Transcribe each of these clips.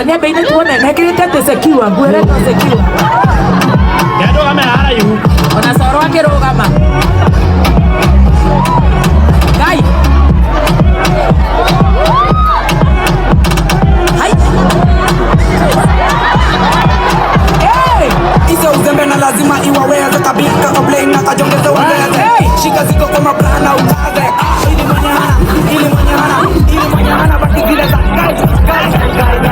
Tania beine tuone nekirite tesekiwa gwere tesekiwa. Yado kama hara yu. Ona soro akirugama. Gai. Hai. Hey! Isa uzembe na lazima iwaweze kabika complain na kajongeze waweze. Shika ziko kwa maplana ukaze. Ili mwenye hana baki zile za guys.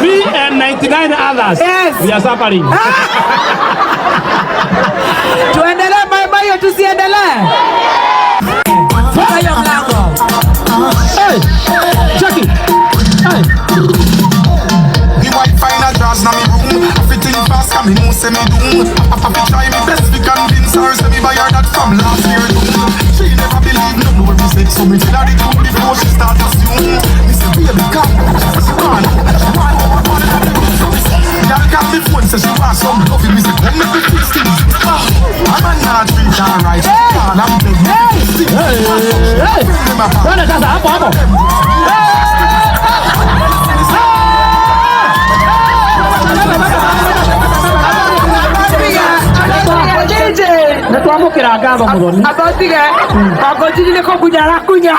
We and 99 others. Yes. We are suffering. Tuendelee mama hiyo tusiendelee. Funga hiyo mlango. Hey, Jackie. Hey. The white final jazz na me room. Fitting fast, come in, say me doom. Papa try me best, we convince her, say me buy her that from last year doom. She never believe no more we said, so me tell her the truth before she start assume. Me say baby come, she want. Y'all got me phone, say she want some love. Me say come make me fix things. I'm a not treat her right. I'm dead. Hey. Bwana sasa hapo hapo. Natuamukira ngatho muthoni. Agotige. Agotige ko kunyara kunya.